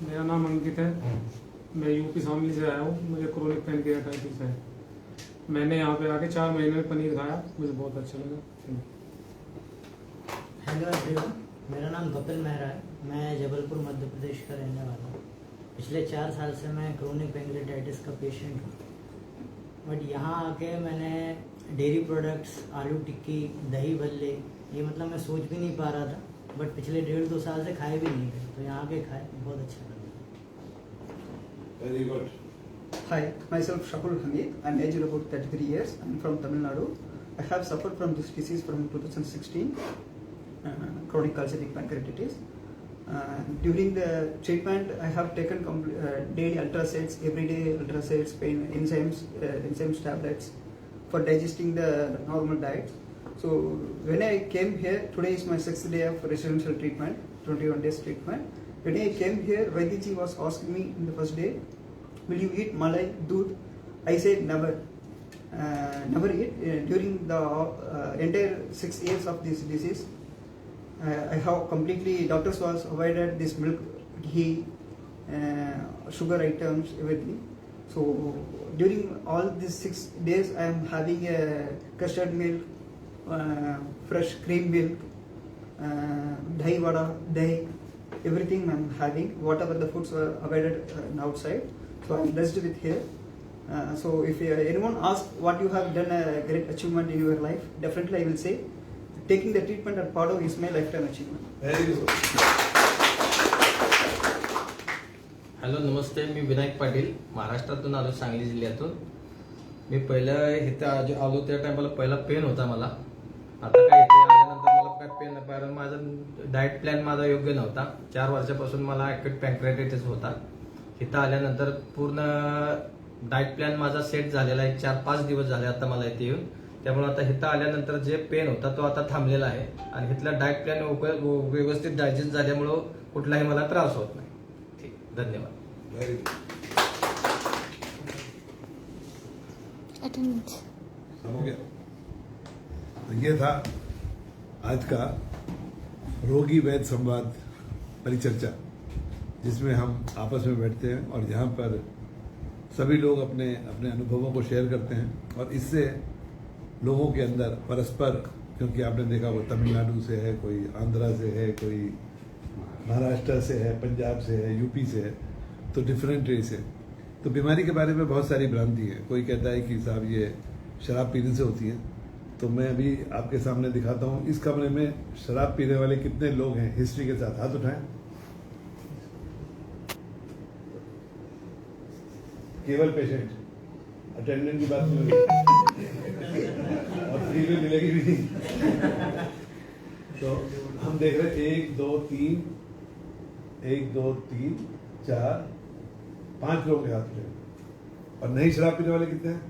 [SPEAKER 9] मेरा नाम अंकित है, मैं यूपी शामली से आया हूँ। मुझे क्रोनिक पैनक्रियाटाइटिस है। मैंने यहाँ पे आके 4 महीने में पनीर खाया, मुझे बहुत अच्छा लगा।
[SPEAKER 11] हेलो एवरीवन, मेरा नाम कपिल मेहरा है। मैं जबलपुर मध्य प्रदेश का रहने वाला हूँ। पिछले 4 साल से मैं क्रोनिक पैंक्रेटाइटिस का पेशेंट हूँ। बट यहाँ आके मैंने डेयरी प्रोडक्ट्स, आलू टिक्की, दही भल्ले, ये मतलब मैं सोच भी नहीं पा रहा था। बट पिछले 1.5-2 साल से खाए भी नहीं थे, तो यहाँ के खाए, बहुत अच्छा लगा।
[SPEAKER 1] Very good.
[SPEAKER 12] Hi, myself Shakul Hamid. I'm aged about 33 years. I'm from Tamil Nadu. I have suffered from this disease from 2016, chronic calcific pancreatitis. During the treatment, I have taken daily ultrasons, everyday ultrasons, pain enzymes tablets for digesting the normal diet. So when I came here, today is my 6th day of residential treatment, 21 days treatment. When I came here, Vaidiji was asking me in the first day, will you eat malai, doodh? I said never. Never eat. During the entire 6 years of this disease, I have completely, doctors was avoided this milk, ghee, sugar items, everything. So during all these 6 days, I am having a custard milk, fresh cream milk, dahi vada, dahi, everything I am having. Whatever the foods were avoided outside. So I am blessed with here. So if anyone asks what you have done a great achievement in your life, definitely I will say taking the treatment at Pado is my lifetime achievement.
[SPEAKER 1] Very good.
[SPEAKER 13] Hello नमस्ते, मी विनायक पाटील महाराष्ट्रातून आलो, सांगली जिल्ह्यातून. मी पहिलं इथं आलो त्या टायमाला पहिला pen होता मला. आता काय इथे आल्यानंतर मला काय पेन नाही, कारण माझा डाएट प्लॅन माझा योग्य नव्हता. 4 वर्षापासून मला ॲक्यूट पॅन्क्रियाटायटिस होता. इथं आल्यानंतर पूर्ण डाएट प्लॅन माझा सेट झालेला आहे. 4-5 दिवस झाले आता मला इथे येऊन. त्यामुळे आता इथं आल्यानंतर जे पेन होता तो आता थांबलेला आहे आणि इथला डाएट प्लॅन व्यवस्थित डायजेस्ट झाल्यामुळं कुठलाही मला त्रास होत नाही. ठीक, धन्यवाद.
[SPEAKER 1] Very good.
[SPEAKER 2] अटेंडेंस
[SPEAKER 1] हो गया. तो ये था आज का रोगी वैद्य संवाद परिचर्चा, जिसमें हम आपस में बैठते हैं और यहाँ पर सभी लोग अपने अपने अनुभवों को शेयर करते हैं और इससे लोगों के अंदर परस्पर, क्योंकि आपने देखा वो तमिलनाडु से है, कोई आंध्रा से है, कोई महाराष्ट्र से है, पंजाब से है, यूपी से है, तो डिफरेंट रेस है. तो बीमारी के बारे में बहुत सारी भ्रांति है. कोई कहता है कि साहब ये शराब पीने से होती है. तो मैं अभी आपके सामने दिखाता हूँ. इस कमरे में शराब पीने वाले कितने लोग हैं हिस्ट्री के साथ? हाथ उठाएं. केवल पेशेंट, अटेंडेंट की बात नहीं और फ्री में मिलेगी भी नहीं. तो हम देख रहे हैं 1 2 3 1 2 3 4 5 लोग के हाथ उठे. और नहीं शराब पीने वाले कितने हैं?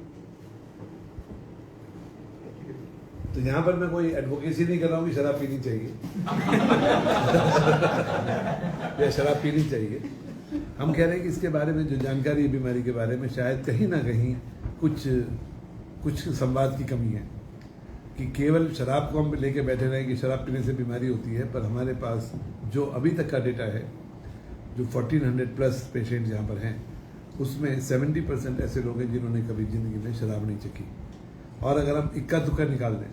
[SPEAKER 1] तो यहाँ पर मैं कोई एडवोकेसी नहीं कर रहा हूँ कि शराब पीनी चाहिए या शराब पीनी चाहिए. हम कह रहे हैं कि इसके बारे में जो जानकारी है बीमारी के बारे में, शायद कहीं ना कहीं कुछ संवाद की कमी है कि केवल शराब को हम लेके बैठे रहें कि शराब पीने से बीमारी होती है. पर हमारे पास जो अभी तक का डेटा है, जो 1400 प्लस पेशेंट यहाँ पर हैं, उसमें 70% ऐसे लोग हैं जिन्होंने कभी जिंदगी में शराब नहीं चखी. और अगर हम इक्का दुक्का निकाल दें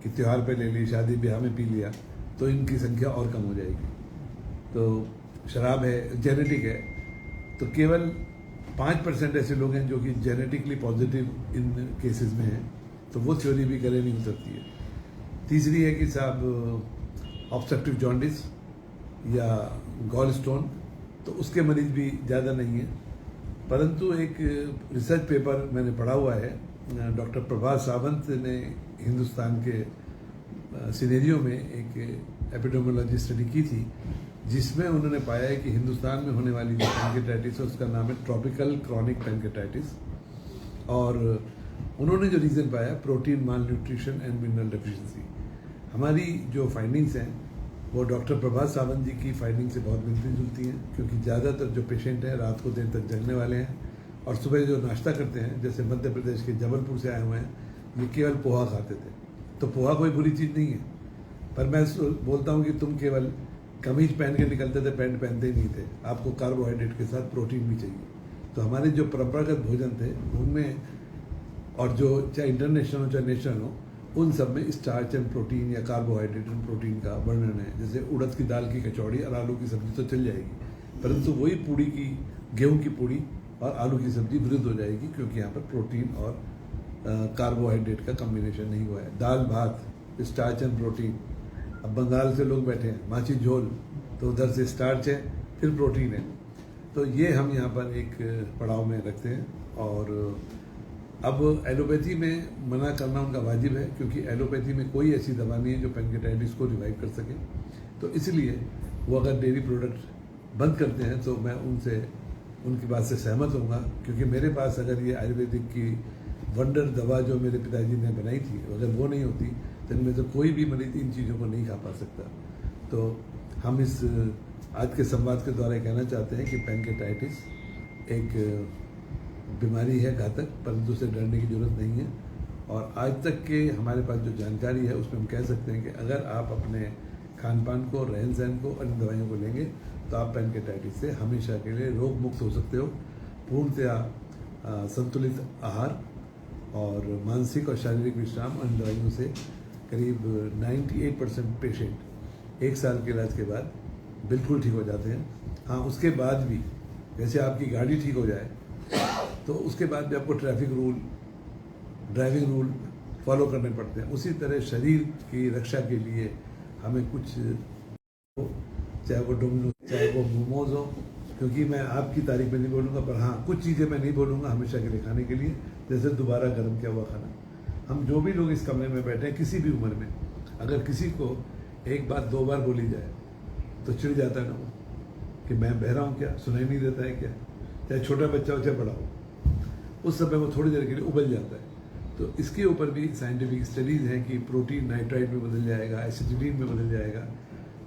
[SPEAKER 1] कि त्यौहार पे ले ली, शादी ब्याह में पी लिया, तो इनकी संख्या और कम हो जाएगी. तो शराब है, जेनेटिक है, तो केवल 5% ऐसे लोग हैं जो कि जेनेटिकली पॉजिटिव इन केसेस में हैं. तो वो थ्योरी भी गले नहीं उतरती है. तीसरी है कि साहब ऑब्स्ट्रक्टिव जॉन्डिस या गॉल स्टोन, तो उसके मरीज भी ज़्यादा नहीं है. परंतु एक रिसर्च पेपर मैंने पढ़ा हुआ है, डॉक्टर प्रभास सावंत ने हिंदुस्तान के सिनेरियो में एक एपिडेमियोलॉजी स्टडी की थी, जिसमें उन्होंने पाया है कि हिंदुस्तान में होने वाली जो पैंक्रियाटाइटिस है उसका नाम है ट्रॉपिकल क्रॉनिक पैंक्रियाटाइटिस. और उन्होंने जो रीज़न पाया, protein mall nutrition and mineral deficiency. हमारी जो फाइंडिंग्स हैं वो डॉक्टर प्रभास सावंत जी की फाइंडिंग से बहुत मिलती जुलती हैं, क्योंकि ज़्यादातर जो पेशेंट हैं रात को देर तक जगने वाले हैं और सुबह जो नाश्ता करते हैं, जैसे मध्य प्रदेश के जबलपुर से आए हुए हैं, ये केवल पोहा खाते थे. तो पोहा कोई बुरी चीज़ नहीं है, पर मैं बोलता हूँ कि तुम केवल कमीज पहन के निकलते थे, पैंट पहनते ही नहीं थे. आपको कार्बोहाइड्रेट के साथ प्रोटीन भी चाहिए. तो हमारे जो परंपरागत भोजन थे उनमें, और जो चाहे इंटरनेशनल हो चाहे नेशनल हो, उन सब में स्टार्च एंड प्रोटीन या कार्बोहाइड्रेट एंड प्रोटीन का वर्णन है. जैसे उड़द की दाल की कचौड़ी और आलू की सब्जी तो चल जाएगी, परंतु वही पूड़ी की, गेहूं की पूड़ी और आलू की सब्जी विरुद्ध हो जाएगी, क्योंकि यहाँ पर प्रोटीन और कार्बोहाइड्रेट का कॉम्बिनेशन नहीं हुआ है. दाल भात, स्टार्च एंड प्रोटीन. अब बंगाल से लोग बैठे हैं, माची झोल, तो उधर से स्टार्च है, फिर प्रोटीन है. तो ये हम यहाँ पर एक पड़ाव में रखते हैं. और अब एलोपैथी में मना करना उनका वाजिब है, क्योंकि एलोपैथी में कोई ऐसी दवा नहीं है जो पैंक्रियाटाइटिस को रिवाइव कर सके. तो इसलिए वो अगर डेयरी प्रोडक्ट बंद करते हैं तो मैं उनकी बात से सहमत होऊंगा, क्योंकि मेरे पास अगर ये आयुर्वेदिक की वंडर दवा जो मेरे पिताजी ने बनाई थी, अगर वो नहीं होती तो इनमें से कोई भी मरीज इन चीज़ों को नहीं खा पा सकता। तो हम इस आज के संवाद के द्वारा कहना चाहते हैं कि पैनकेटाइटिस एक बीमारी है घातक, परंतु उसे डरने की जरूरत नहीं है। और आज तक के हमारे पास जो जानकारी है उसमें हम कह सकते हैं कि अगर आप अपने खान पान को, रहन सहन को और इन दवाइयों को लेंगे तो आप पैनकेटाइटिस से हमेशा के लिए रोग मुक्त हो सकते हो। पूर्णतया संतुलित आहार और मानसिक और शारीरिक विश्राम और इन दवाइयों से करीब 98% पेशेंट 1 साल के इलाज के बाद बिल्कुल ठीक हो जाते हैं। हाँ, उसके बाद भी जैसे आपकी गाड़ी ठीक हो जाए तो उसके बाद भी आपको traffic rule, driving rule follow करने पड़ते हैं। उसी तरह शरीर की रक्षा के लिए हमें कुछ, चाहे वो डोमिनोज, चाहे वो मोमोज हो, क्योंकि मैं आपकी तारीफ में नहीं बोलूँगा, पर हाँ कुछ चीज़ें मैं नहीं बोलूँगा हमेशा के लिए खाने के लिए, जैसे दोबारा गर्म किया हुआ खाना। हम जो भी लोग इस कमरे में बैठे हैं किसी भी उम्र में, अगर किसी को एक बात 2 बार बोली जाए तो चिढ़ जाता है ना वो, कि मैं बहरा हूँ क्या, सुनाई नहीं देता है क्या, चाहे छोटा बच्चा हो चाहे बड़ा हो, उस समय वो थोड़ी देर के लिए उबल जाता है। तो इसके ऊपर भी साइंटिफिक स्टडीज़ हैं कि प्रोटीन नाइट्राइट में बदल जाएगा, एसिटिलीन में बदल जाएगा।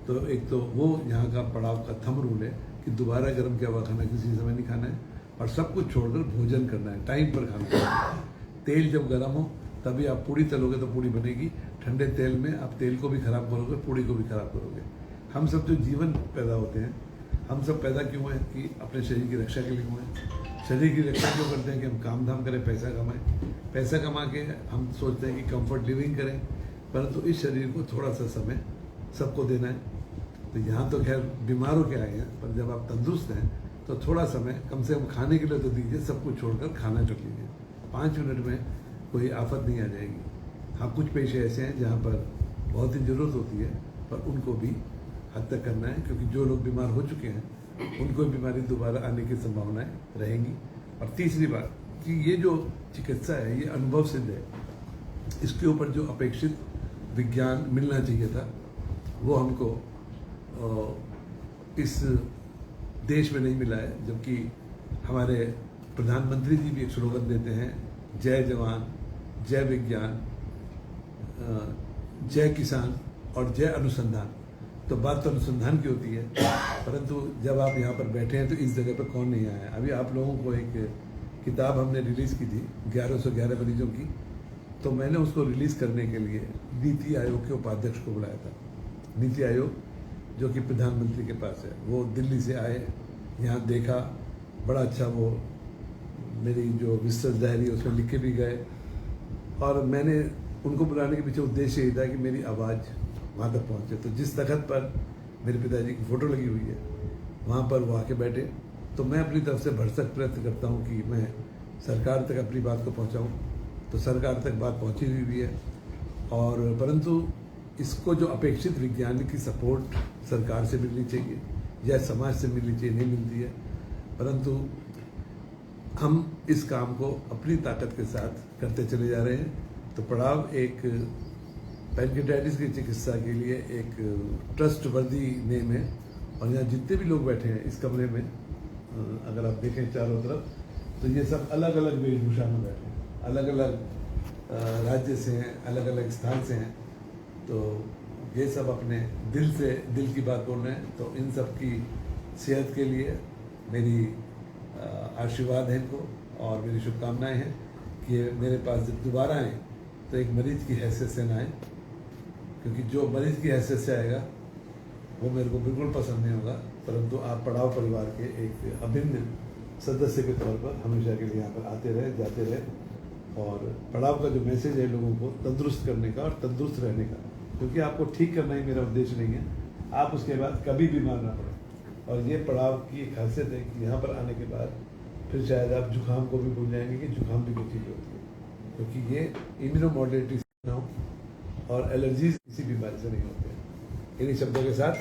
[SPEAKER 1] तो एक तो वो यहाँ का पड़ाव का थंब रूल है कि दोबारा गर्म किया हुआ खाना किसी समय नहीं खाना है, और सब कुछ छोड़कर भोजन करना है, टाइम पर खाना है। तेल जब गर्म हो तभी आप पूड़ी तलोगे तो पूड़ी बनेगी, ठंडे तेल में आप तेल को भी खराब करोगे, पूड़ी को भी खराब करोगे। हम सब जो जीवन पैदा होते हैं, हम सब पैदा क्यों हैं कि अपने शरीर की रक्षा के लिए हुए हैं। शरीर की रक्षा क्यों करते हैं कि हम काम धाम करें, पैसा कमाएं। पैसा कमा के हम सोचते हैं कि कंफर्ट लिविंग करें, परंतु इस शरीर को थोड़ा सा समय सबको देना है। तो यहाँ तो खैर बीमार होकर आए हैं, पर जब आप तंदुरुस्त हैं तो थोड़ा समय कम से कम खाने के लिए तो दीजिए, सब कुछ छोड़कर खाना कर लीजिए। 5 मिनट में कोई आफत नहीं आ जाएगी। हाँ, कुछ पेशे ऐसे हैं जहाँ पर बहुत ही ज़रूरत होती है, पर उनको भी हद तक करना है, क्योंकि जो लोग बीमार हो चुके हैं उनको बीमारी दोबारा आने की संभावनाएं रहेंगी। और तीसरी बात कि ये जो चिकित्सा है ये अनुभव सिद्ध है, इसके ऊपर जो अपेक्षित विज्ञान मिलना चाहिए था वो हमको इस देश में नहीं मिला है। जबकि हमारे प्रधानमंत्री जी भी एक स्लोगन देते हैं, जय जवान, जय विज्ञान, जय किसान और जय अनुसंधान। तो बात तो अनुसंधान की होती है, परंतु जब आप यहाँ पर बैठे हैं तो इस जगह पर कौन नहीं आया। अभी आप लोगों को एक किताब हमने रिलीज़ की थी 1111 मरीजों की, तो मैंने उसको रिलीज़ करने के लिए नीति आयोग के उपाध्यक्ष को बुलाया था। नीति आयोग जो कि प्रधानमंत्री के पास है, वो दिल्ली से आए, यहाँ देखा, बड़ा अच्छा वो मेरी जो विस्तृत डायरी उसमें लिख के भी गए। और मैंने उनको बुलाने के पीछे उद्देश्य यही था कि मेरी आवाज़ वहाँ तक पहुँचे। तो जिस तखत पर मेरे पिताजी की फ़ोटो लगी हुई है वहाँ पर वो आके बैठे। तो मैं अपनी तरफ से भरसक प्रयत्न करता हूँ कि मैं सरकार तक अपनी बात को पहुँचाऊँ, तो सरकार तक बात पहुँची हुई भी है। और परंतु इसको जो अपेक्षित वैज्ञानिक की सपोर्ट सरकार से मिलनी चाहिए या समाज से मिलनी चाहिए, नहीं मिलती है। परंतु हम इस काम को अपनी ताकत के साथ करते चले जा रहे हैं। तो पड़ाव एक पैनकेटाइटिस की चिकित्सा के लिए एक ट्रस्टवर्दी नेम है। और यहाँ जितने भी लोग बैठे हैं इस कमरे में, अगर आप देखें चारों तरफ, तो ये सब अलग अलग वेशभूषा में बैठे हैं, अलग अलग राज्य से हैं, अलग अलग स्थान से हैं। तो ये सब अपने दिल की बात बोल रहे हैं। तो इन सब की सेहत के लिए मेरी आशीर्वाद है इनको, और मेरी शुभकामनाएं हैं कि मेरे पास जब दोबारा आएँ तो एक मरीज की हैसियत से ना आए, क्योंकि जो मरीज की हैसियत से आएगा वो मेरे को बिल्कुल पसंद नहीं होगा। परंतु आप पड़ाव परिवार के एक अभिन्न सदस्य के तौर पर हमेशा के लिए यहाँ पर आते रहे, जाते रहे। और पड़ाव का जो मैसेज है लोगों को तंदुरुस्त करने का और तंदुरुस्त रहने का, क्योंकि आपको ठीक करना ही मेरा उद्देश्य नहीं है, आप उसके बाद कभी बीमार ना पड़े। और ये पड़ाव की एक खासियत है कि यहाँ पर आने के बाद फिर शायद आप जुकाम को भी भूल जाएंगे कि जुकाम भी कोई चीज़ होती है, क्योंकि ये इम्यूनोमॉड्यूलेटरी ना हो और एलर्जीज किसी बीमारी से नहीं होते हैं। इन्हीं शब्दों के साथ